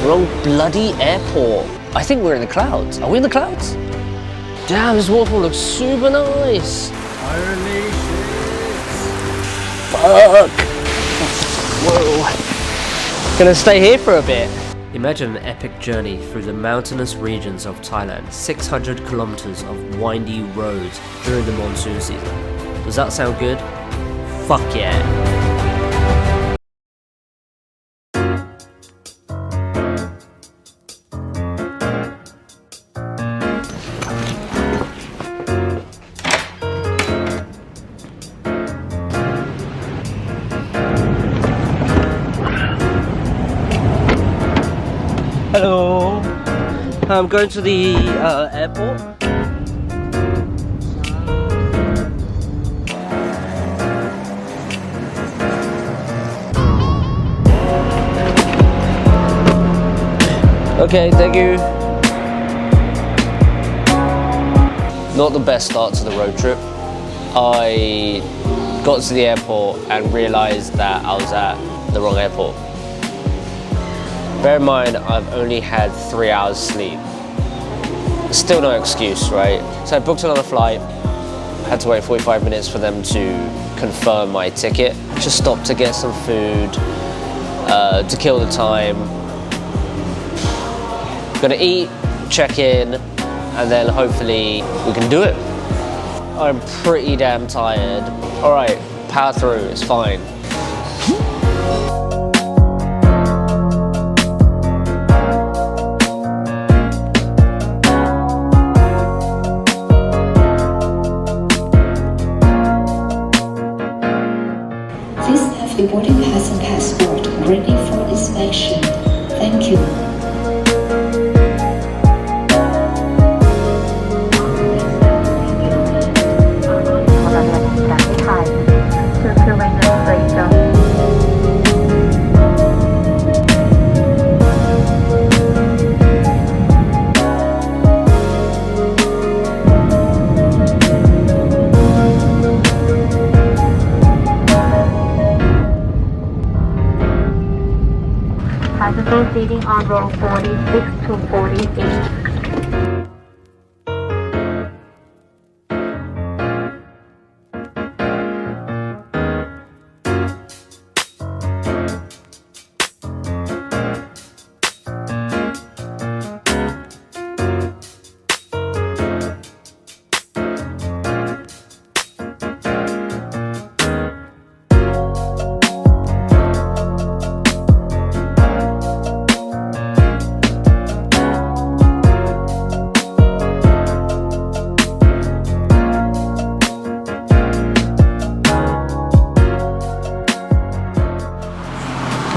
Wrong bloody airport. I think we're in the clouds. Are we in the clouds? Damn, this waterfall looks super nice. Holy shit. Fuck. Whoa. Gonna stay here for a bit. Imagine an epic journey through the mountainous regions of Thailand. 600 kilometers of windy roads during the monsoon season. Does that sound good? Fuck yeah. Hello, I'm going to the airport. Okay, thank you. Not the best start to the road trip. I got to the airport and realized that I was at the wrong airport. Bear in mind, I've only had 3 hours sleep. Still no excuse, right? So I booked another flight. I had to wait 45 minutes for them to confirm my ticket. Just stopped to get some food, to kill the time. Gonna eat, check in, and then hopefully we can do it. I'm pretty damn tired. All right, power through, it's fine. Please have the boarding pass and passport ready for inspection. Thank you. Passengers seating on row 46 to 48.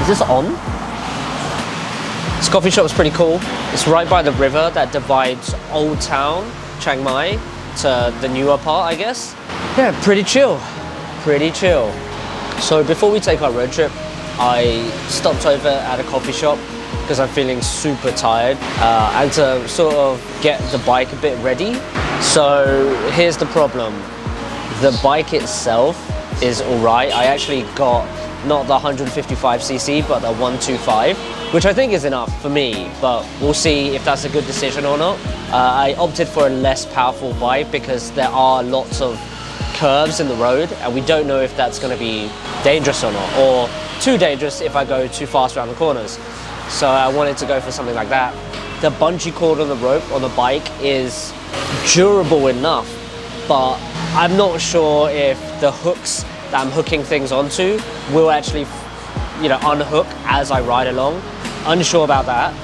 Is this on? This coffee shop is pretty cool. It's right by the river that divides Old Town, Chiang Mai, to the newer part, I guess. Yeah, pretty chill. Pretty chill. So before we take our road trip, I stopped over at a coffee shop because I'm feeling super tired and to sort of get the bike a bit ready. So here's the problem. The bike itself is alright. I actually got not the 155cc, but the 125, which I think is enough for me, but we'll see if that's a good decision or not. I opted for a less powerful bike because there are lots of curves in the road and we don't know if that's going to be dangerous or not, or too dangerous if I go too fast around the corners. So I wanted to go for something like that. The bungee cord on the rope on the bike is durable enough, but I'm not sure if the hooks that I'm hooking things onto will actually, unhook as I ride along. Unsure about that.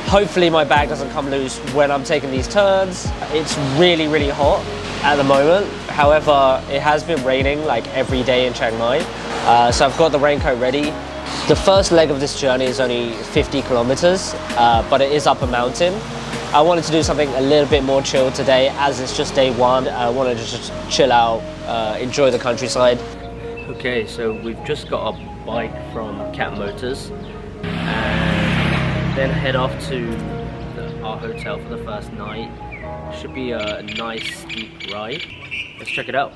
Hopefully my bag doesn't come loose when I'm taking these turns. It's really, really hot at the moment. However, it has been raining like every day in Chiang Mai. So I've got the raincoat ready. The first leg of this journey is only 50 kilometers, but it is up a mountain. I wanted to do something a little bit more chill today as it's just day one. I wanted to just chill out, enjoy the countryside. Okay, so we've just got a bike from Cat Motors and then head off to our hotel for the first night. Should be a nice steep ride. Let's check it out.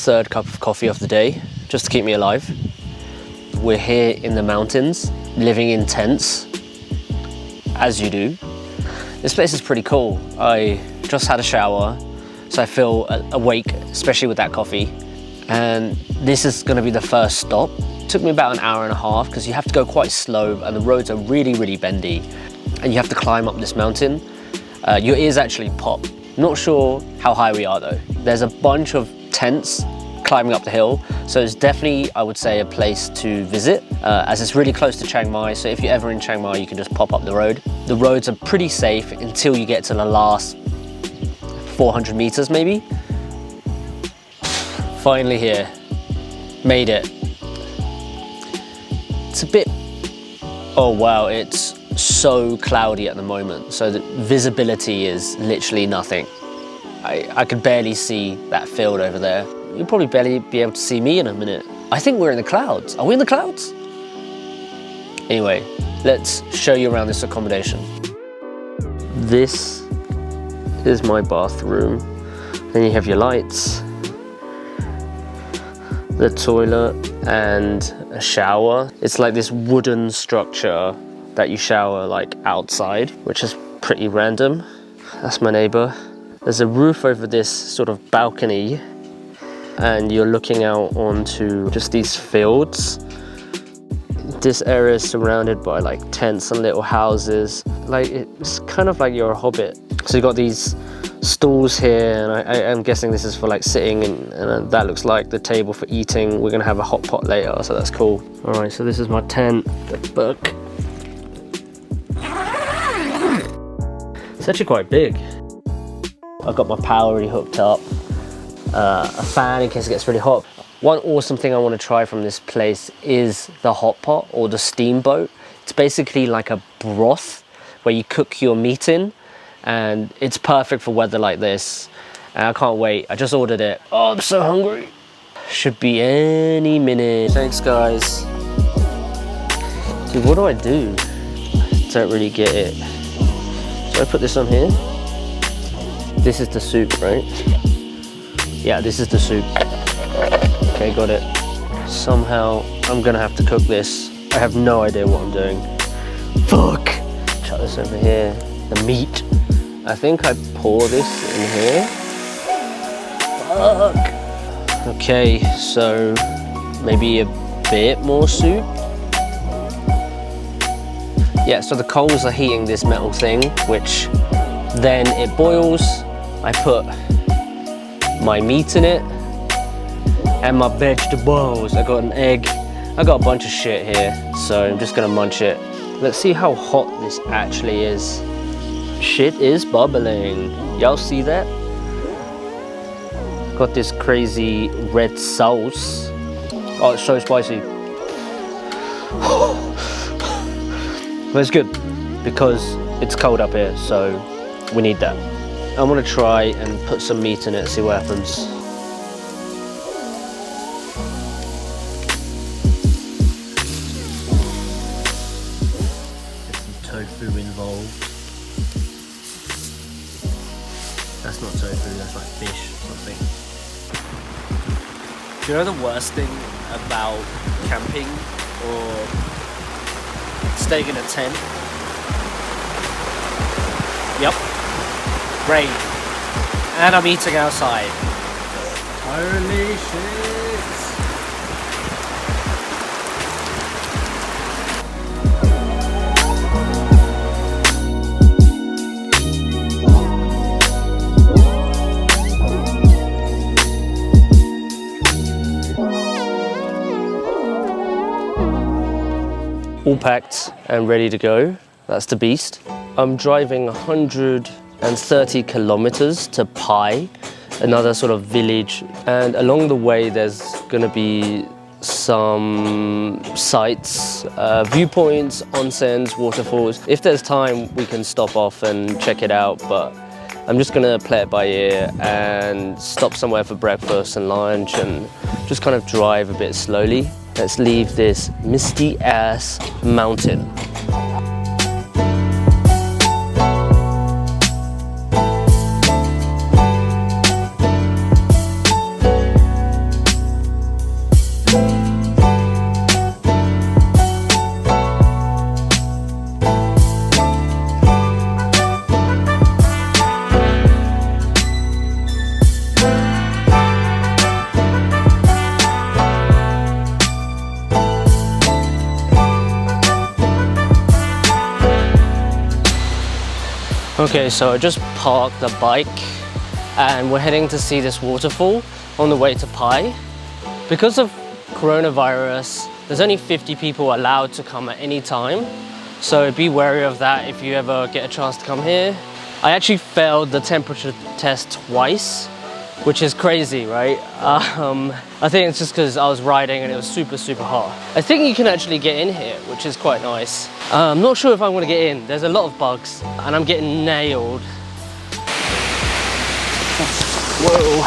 third cup of coffee of the day, just to keep me alive. We're here in the mountains, living in tents, as you do. This place is pretty cool. I just had a shower, so I feel awake, especially with that coffee. And this is gonna be the first stop. It took me about an hour and a half because you have to go quite slow and the roads are really, really bendy. And you have to climb up this mountain. Your ears actually pop. Not sure how high we are though. There's a bunch of tents climbing up the hill. So it's definitely, I would say, a place to visit as it's really close to Chiang Mai. So if you're ever in Chiang Mai, you can just pop up the road. The roads are pretty safe until you get to the last 400 meters maybe. Finally here, made it. It's a bit, oh wow, it's so cloudy at the moment. So the visibility is literally nothing. I could barely see that field over there. You'll probably barely be able to see me in a minute. I think we're in the clouds. Are we in the clouds? Anyway, let's show you around this accommodation. This is my bathroom. Then you have your lights, the toilet, and a shower. It's like this wooden structure that you shower like outside, which is pretty random. That's my neighbor. There's a roof over this sort of balcony, and you're looking out onto just these fields. This area is surrounded by like tents and little houses. Like it's kind of like you're a hobbit. So you've got these stools here, and I'm guessing this is for like sitting, and that looks like the table for eating. We're gonna have a hot pot later, so that's cool. All right, so this is my tent, the book. It's actually quite big. I've got my power already hooked up, a fan in case it gets really hot. One awesome thing I want to try from this place is the hot pot or the steamboat. It's basically like a broth where you cook your meat in, and it's perfect for weather like this. And I can't wait. I just ordered it. Oh, I'm so hungry. Should be any minute. Thanks, guys. Dude, what do I do? Don't really get it. So I put this on here. This is the soup, right? Yeah, this is the soup. Okay, got it. Somehow I'm gonna have to cook this. I have no idea what I'm doing. Fuck! Chuck this over here. The meat. I think I pour this in here. Fuck! Okay, so maybe a bit more soup. Yeah, so the coals are heating this metal thing, which then it boils. I put my meat in it and my vegetables. I got an egg. I got a bunch of shit here, so I'm just gonna munch it. Let's see how hot this actually is. Shit is bubbling. Y'all see that? Got this crazy red sauce. Oh, it's so spicy. But it's good because it's cold up here, so we need that. I'm gonna try and put some meat in it, see what happens. There's some tofu involved. That's not tofu, that's like fish or something. Do you know the worst thing about camping or staying in a tent? Yep. Rain. And I'm eating outside. Holy shit! All packed and ready to go. That's the beast. I'm driving 130 kilometers to Pai, another sort of village. And along the way, there's gonna be some sites, viewpoints, onsens, waterfalls. If there's time, we can stop off and check it out, but I'm just gonna play it by ear and stop somewhere for breakfast and lunch and just kind of drive a bit slowly. Let's leave this misty ass mountain. Okay, so I just parked the bike and we're heading to see this waterfall on the way to Pai. Because of coronavirus, there's only 50 people allowed to come at any time. So be wary of that if you ever get a chance to come here. I actually failed the temperature test twice, which is crazy, right? I think it's just because I was riding and it was super, super hot. I think you can actually get in here, which is quite nice. I'm not sure if I want to get in. There's a lot of bugs and I'm getting nailed. Whoa.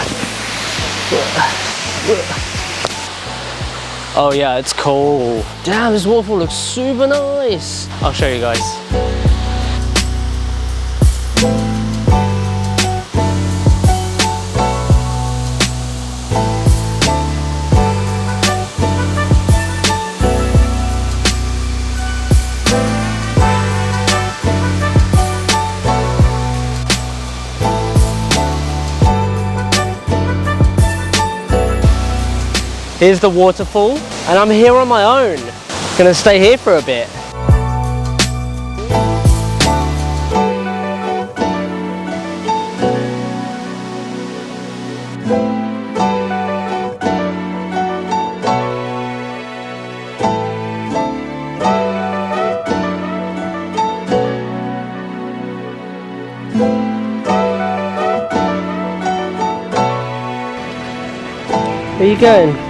Oh yeah, it's cool. Damn, this waterfall looks super nice. I'll show you guys. Here's the waterfall, and I'm here on my own. Gonna stay here for a bit. Where are you going?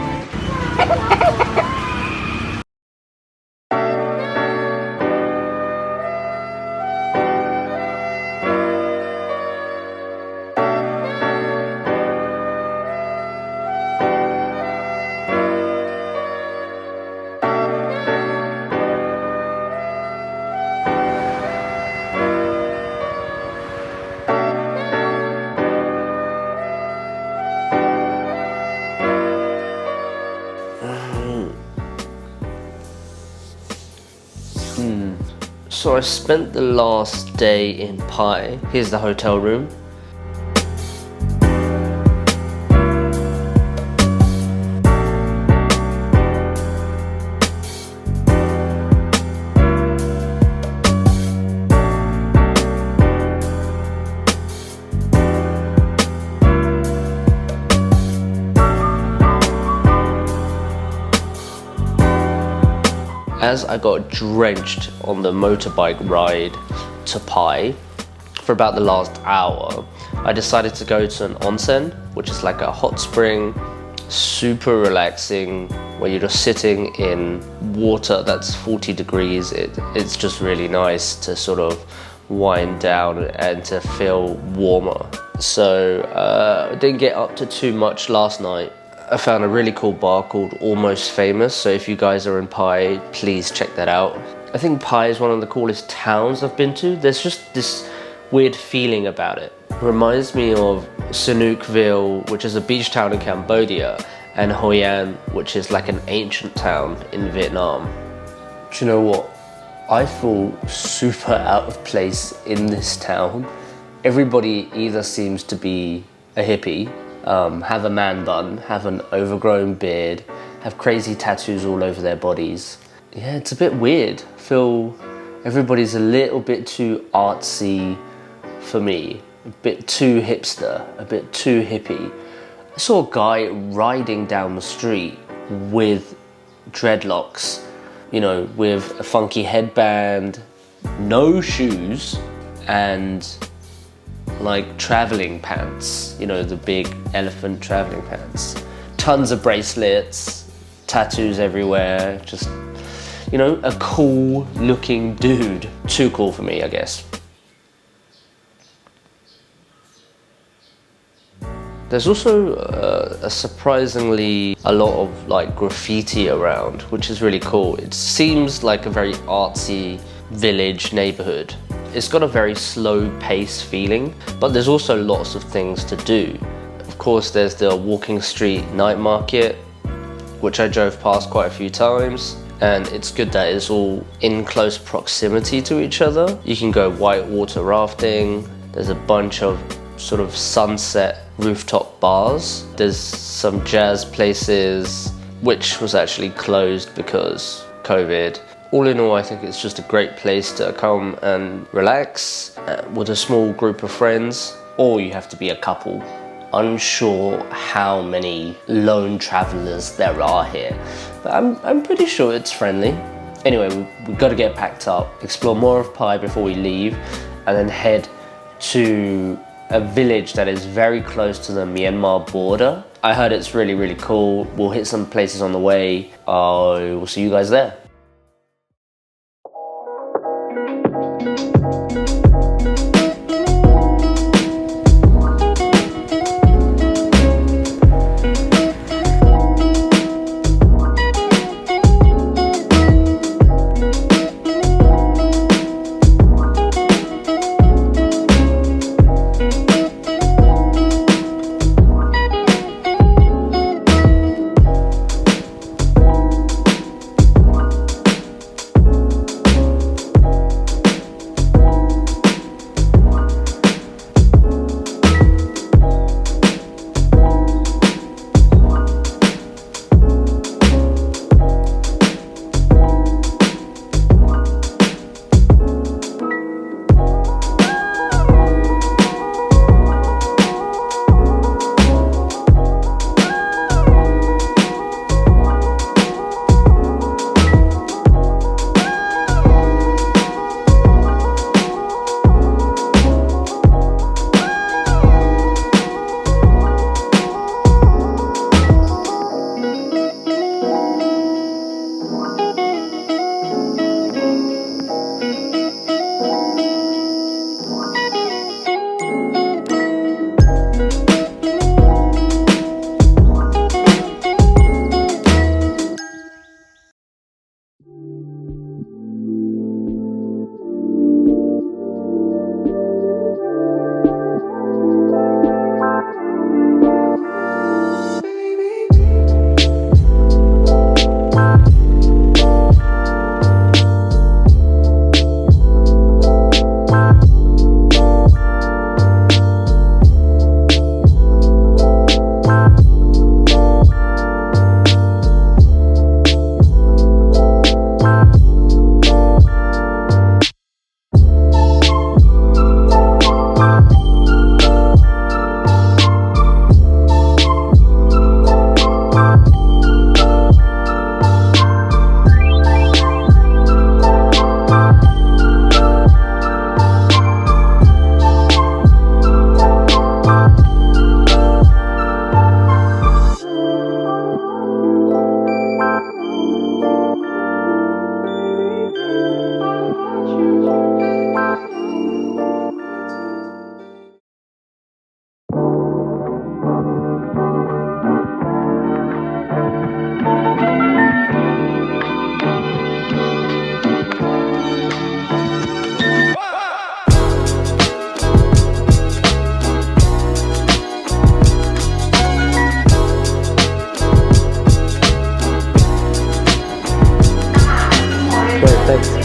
So I spent the last day in Pai. Here's the hotel room. As I got drenched on the motorbike ride to Pai for about the last hour, I decided to go to an onsen, which is like a hot spring, super relaxing, where you're just sitting in water that's 40 degrees. It's just really nice to sort of wind down and to feel warmer. So I didn't get up to too much last night. I found a really cool bar called Almost Famous, so if you guys are in Pai, please check that out. I think Pai is one of the coolest towns I've been to. There's just this weird feeling about it. It reminds me of Sihanoukville, which is a beach town in Cambodia, and Hoi An, which is like an ancient town in Vietnam. Do you know what? I feel super out of place in this town. Everybody either seems to be a hippie, have a man bun, have an overgrown beard, have crazy tattoos all over their bodies. Yeah, it's a bit weird. I feel everybody's a little bit too artsy for me, a bit too hipster, a bit too hippie. I saw a guy riding down the street with dreadlocks, you know, with a funky headband, no shoes, and like traveling pants, you know, the big elephant traveling pants. Tons of bracelets, tattoos everywhere, just, you know, a cool looking dude. Too cool for me, I guess. There's also a surprisingly a lot of like graffiti around, which is really cool. It seems like a very artsy village neighborhood. It's got a very slow pace feeling, but there's also lots of things to do. Of course, there's the walking street night market, which I drove past quite a few times, and it's good that it's all in close proximity to each other. You can go whitewater rafting. There's a bunch of sort of sunset rooftop bars. There's some jazz places, which was actually closed because COVID. All in all, I think it's just a great place to come and relax with a small group of friends, or you have to be a couple. Unsure how many lone travelers there are here, but I'm pretty sure it's friendly. Anyway, we've got to get packed up, explore more of Pai before we leave, and then head to a village that is very close to the Myanmar border. I heard it's really, really cool. We'll hit some places on the way. I will see you guys there. Thanks.